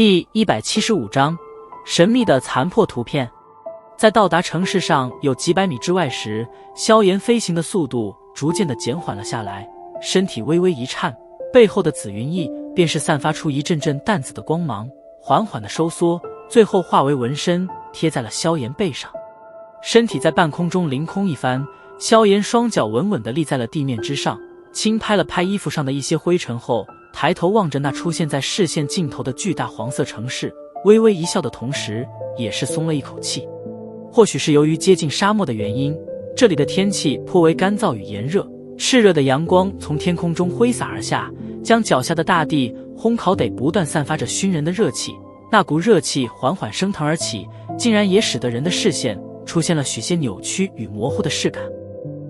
第175章神秘的残破图片。在到达城市上有几百米之外时，萧炎飞行的速度逐渐地减缓了下来，身体微微一颤，背后的紫云翼便是散发出一阵阵淡紫的光芒，缓缓地收缩，最后化为纹身贴在了萧炎背上。身体在半空中凌空一番，萧炎双脚稳稳地立在了地面之上，轻拍了拍衣服上的一些灰尘后，抬头望着那出现在视线尽头的巨大黄色城市，微微一笑的同时也是松了一口气。或许是由于接近沙漠的原因，这里的天气颇为干燥与炎热，炽热的阳光从天空中挥洒而下，将脚下的大地烘烤得不断散发着熏人的热气。那股热气缓缓升腾而起，竟然也使得人的视线出现了许些扭曲与模糊的视感。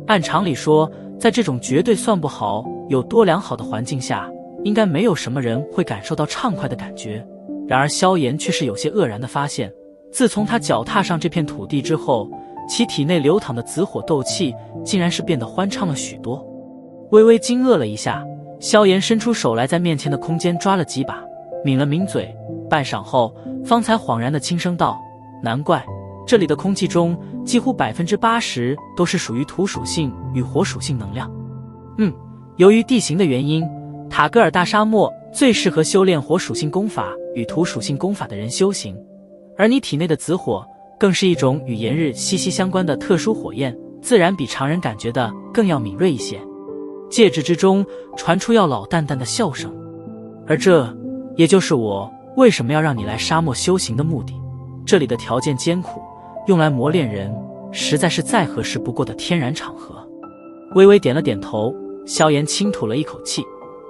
按常理说，在这种绝对算不好有多良好的环境下，应该没有什么人会感受到畅快的感觉。然而萧炎却是有些愕然地发现，自从他脚踏上这片土地之后，其体内流淌的紫火斗气竟然是变得欢畅了许多。微微惊愕了一下，萧炎伸出手来，在面前的空间抓了几把，抿了抿嘴，半晌后方才恍然地轻声道：难怪这里的空气中几乎80%都是属于土属性与火属性能量。由于地形的原因，塔格尔大沙漠最适合修炼火属性功法与土属性功法的人修行，而你体内的紫火更是一种与炎日息息相关的特殊火焰，自然比常人感觉的更要敏锐一些。戒指之中传出要老淡淡的笑声，而这也就是我为什么要让你来沙漠修行的目的。这里的条件艰苦，用来磨练人实在是再合适不过的天然场合。微微点了点头，萧炎轻吐了一口气，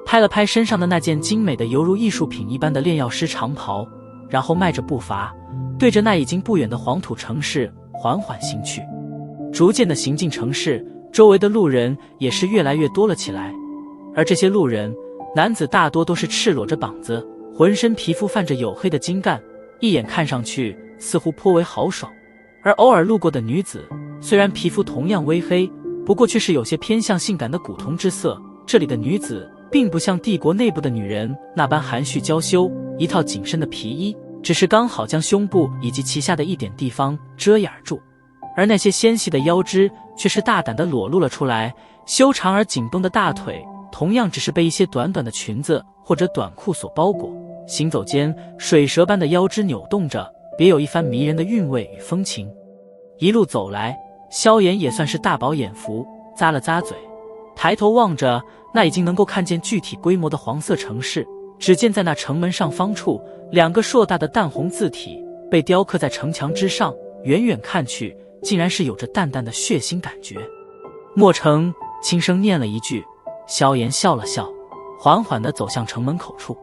拍了拍身上的那件精美的犹如艺术品一般的炼药师长袍，然后迈着步伐对着那已经不远的黄土城市缓缓行去。逐渐的行进城市，周围的路人也是越来越多了起来，而这些路人男子大多都是赤裸着膀子，浑身皮肤泛着黝黑的精干，一眼看上去似乎颇为豪爽。而偶尔路过的女子虽然皮肤同样微黑，不过却是有些偏向性感的古铜之色。这里的女子并不像帝国内部的女人那般含蓄娇羞，一套紧身的皮衣只是刚好将胸部以及其下的一点地方遮掩住，而那些纤细的腰肢却是大胆地裸露了出来，修长而紧绷的大腿同样只是被一些短短的裙子或者短裤所包裹，行走间水蛇般的腰肢扭动着，别有一番迷人的韵味与风情。一路走来，萧炎也算是大饱眼福，咂了咂嘴，抬头望着那已经能够看见具体规模的黄色城市，只见在那城门上方处，两个硕大的淡红字体被雕刻在城墙之上，远远看去竟然是有着淡淡的血腥感觉。莫城轻声念了一句，萧炎笑了笑，缓缓地走向城门口处。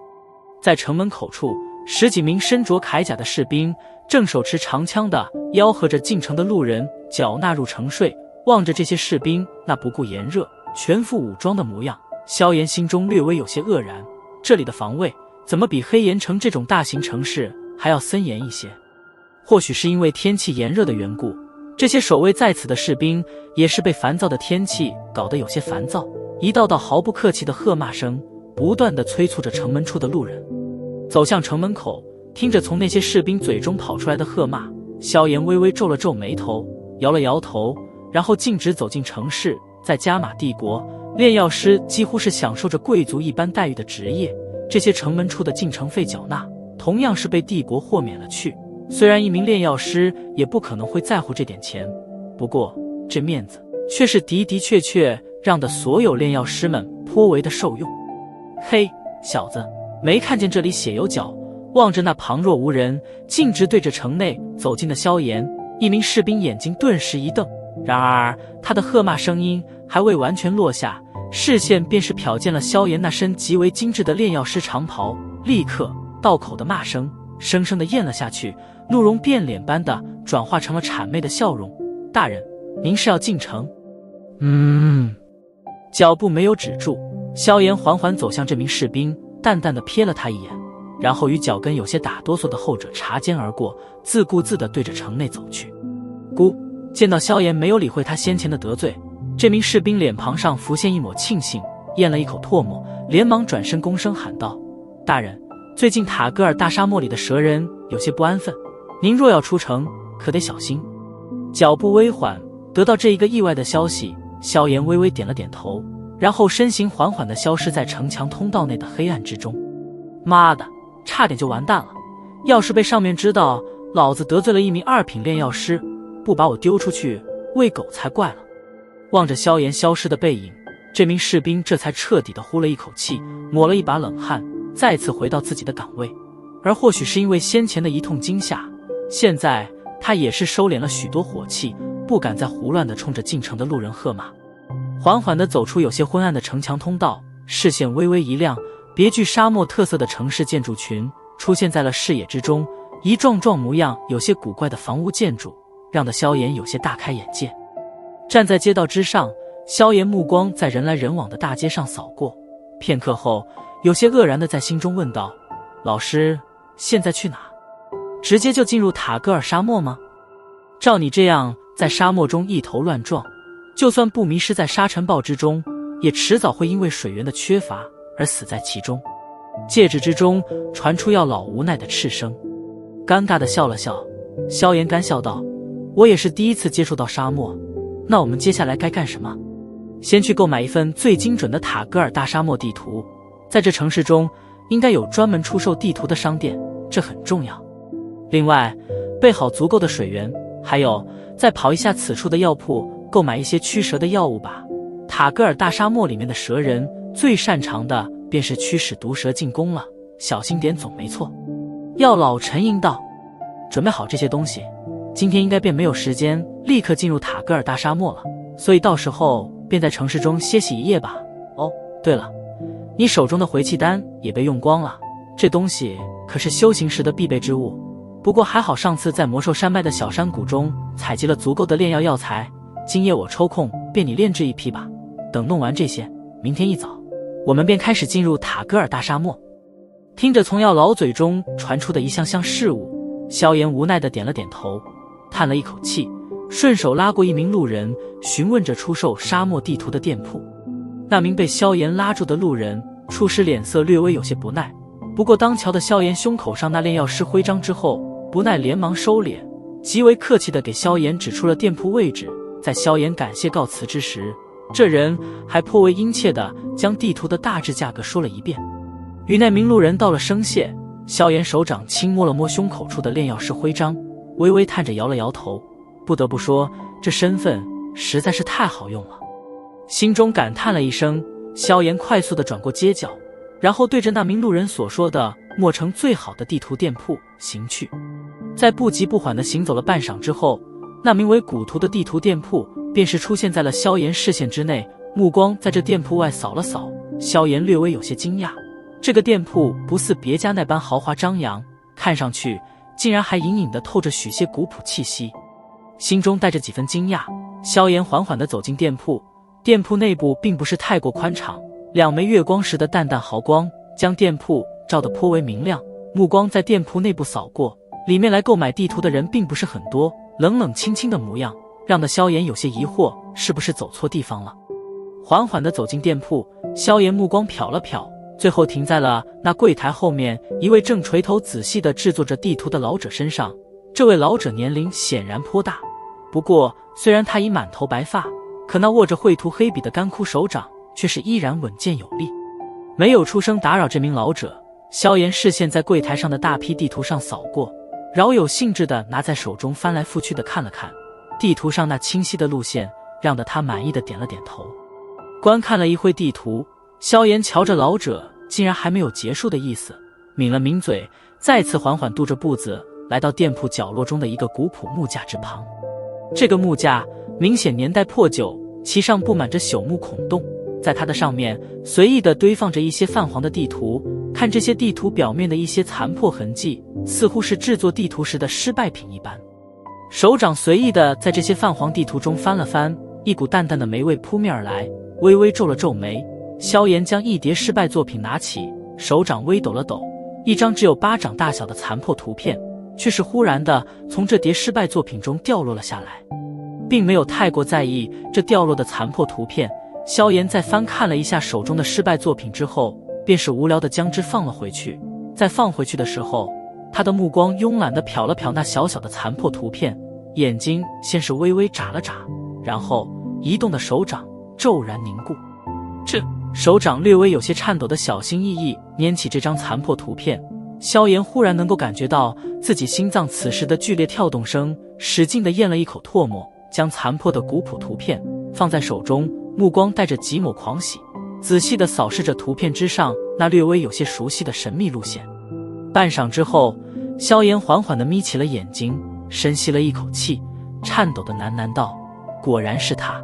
在城门口处，10几名身着铠甲的士兵正手持长枪的吆喝着进城的路人缴纳入城税。望着这些士兵那不顾炎热全副武装的模样，萧炎心中略微有些愕然，这里的防卫怎么比黑岩城这种大型城市还要森严一些？或许是因为天气炎热的缘故，这些守卫在此的士兵也是被烦躁的天气搞得有些烦躁，一道道毫不客气的喝骂声不断地催促着城门处的路人。走向城门口，听着从那些士兵嘴中跑出来的喝骂，萧炎微微皱了皱眉头，摇了摇头，然后径直走进城市。在加玛帝国，炼药师几乎是享受着贵族一般待遇的职业，这些城门处的进城费缴纳同样是被帝国豁免了去。虽然一名炼药师也不可能会在乎这点钱，不过这面子却是的的确确让的所有炼药师们颇为的受用。嘿，小子，没看见这里血有脚？望着那旁若无人径直对着城内走近的萧炎，一名士兵眼睛顿时一瞪，然而他的喝骂声音还未完全落下，视线便是瞟见了萧炎那身极为精致的炼药师长袍，立刻道口的骂声生生地咽了下去，怒容变脸般的转化成了谄媚的笑容。大人，您是要进城？脚步没有止住，萧炎缓缓走向这名士兵，淡淡地瞥了他一眼，然后与脚跟有些打哆嗦的后者擦肩而过，自顾自地对着城内走去。见到萧炎没有理会他先前的得罪，这名士兵脸庞上浮现一抹庆幸，咽了一口唾沫，连忙转身躬声喊道：大人，最近塔戈尔大沙漠里的蛇人有些不安分，您若要出城，可得小心。脚步微缓，得到这一个意外的消息，萧炎微微点了点头，然后身形缓缓地消失在城墙通道内的黑暗之中。妈的，差点就完蛋了！要是被上面知道老子得罪了一名2品炼药师，不把我丢出去喂狗才怪了。望着萧炎消失的背影，这名士兵这才彻底地呼了一口气，抹了一把冷汗，再次回到自己的岗位。而或许是因为先前的一通惊吓，现在他也是收敛了许多火气，不敢再胡乱地冲着进城的路人喝骂。缓缓地走出有些昏暗的城墙通道，视线微微一亮，别具沙漠特色的城市建筑群出现在了视野之中，一幢幢模样有些古怪的房屋建筑，让得萧炎有些大开眼界。站在街道之上，萧炎目光在人来人往的大街上扫过，片刻后有些愕然地在心中问道：老师，现在去哪？直接就进入塔戈尔沙漠吗？照你这样在沙漠中一头乱撞，就算不迷失在沙尘暴之中，也迟早会因为水源的缺乏而死在其中。戒指之中传出药老无奈的斥声。尴尬地笑了笑，萧炎干笑道：我也是第一次接触到沙漠，那我们接下来该干什么？先去购买一份最精准的塔戈尔大沙漠地图，在这城市中应该有专门出售地图的商店，这很重要。另外，备好足够的水源，还有再跑一下此处的药铺，购买一些驱蛇的药物吧。塔戈尔大沙漠里面的蛇人最擅长的便是驱使毒蛇进攻了，小心点总没错。药老沉吟道：准备好这些东西，今天应该便没有时间立刻进入塔戈尔大沙漠了，所以到时候便在城市中歇息一夜吧。哦，对了，你手中的回气丹也被用光了，这东西可是修行时的必备之物。不过还好上次在魔兽山脉的小山谷中采集了足够的炼药药材，今夜我抽空便你炼制一批吧。等弄完这些，明天一早我们便开始进入塔戈尔大沙漠。听着从药老嘴中传出的一项项事物，萧炎无奈地点了点头，叹了一口气，顺手拉过一名路人，询问着出售沙漠地图的店铺。那名被萧炎拉住的路人初时脸色略微有些不耐，不过当瞧的萧炎胸口上那炼药师徽章之后，不耐连忙收敛，极为客气地给萧炎指出了店铺位置。在萧炎感谢告辞之时，这人还颇为殷切地将地图的大致价格说了一遍。与那名路人道了声谢，萧炎手掌轻摸了摸胸口处的炼药师徽章，微微叹着摇了摇头，不得不说这身份实在是太好用了。心中感叹了一声，萧炎快速地转过街角，然后对着那名路人所说的墨城最好的地图店铺行去。在不急不缓地行走了半晌之后，那名为古图的地图店铺便是出现在了萧炎视线之内。目光在这店铺外扫了扫，萧炎略微有些惊讶，这个店铺不似别家那般豪华张扬，看上去竟然还隐隐地透着许些古朴气息。心中带着几分惊讶，萧炎缓缓地走进店铺。店铺内部并不是太过宽敞，2枚月光石的淡淡毫光将店铺照得颇为明亮。目光在店铺内部扫过，里面来购买地图的人并不是很多，冷冷清清的模样让得萧炎有些疑惑，是不是走错地方了。缓缓地走进店铺，萧炎目光瞟了瞟，最后停在了那柜台后面一位正垂头仔细地制作着地图的老者身上。这位老者年龄显然颇大，不过虽然他已满头白发，可那握着绘图黑笔的干枯手掌却是依然稳健有力。没有出声打扰这名老者，萧炎视线在柜台上的大批地图上扫过，饶有兴致地拿在手中翻来覆去地看了看。地图上那清晰的路线让得他满意地点了点头。观看了一会地图，萧炎瞧着老者竟然还没有结束的意思，抿了抿嘴，再次缓缓踱着步子来到店铺角落中的一个古朴木架之旁。这个木架明显年代颇久，其上布满着朽木孔洞，在它的上面随意地堆放着一些泛黄的地图，看这些地图表面的一些残破痕迹，似乎是制作地图时的失败品一般。手掌随意地在这些泛黄地图中翻了翻，一股淡淡的霉味扑面而来，微微皱了皱眉。萧炎将一叠失败作品拿起，手掌微抖了抖，一张只有巴掌大小的残破图片却是忽然的从这叠失败作品中掉落了下来。并没有太过在意这掉落的残破图片，萧炎在翻看了一下手中的失败作品之后，便是无聊地将之放了回去，在放回去的时候，他的目光慵懒地瞟了瞟那小小的残破图片，眼睛先是微微眨了眨，然后移动的手掌骤然凝固。手掌略微有些颤抖的小心翼翼拈起这张残破图片，萧炎忽然能够感觉到自己心脏此时的剧烈跳动声，使劲地咽了一口唾沫，将残破的古朴图片放在手中，目光带着几抹狂喜，仔细地扫视着图片之上那略微有些熟悉的神秘路线。半晌之后，萧炎缓缓地眯起了眼睛，深吸了一口气，颤抖地喃喃道：“果然是他。”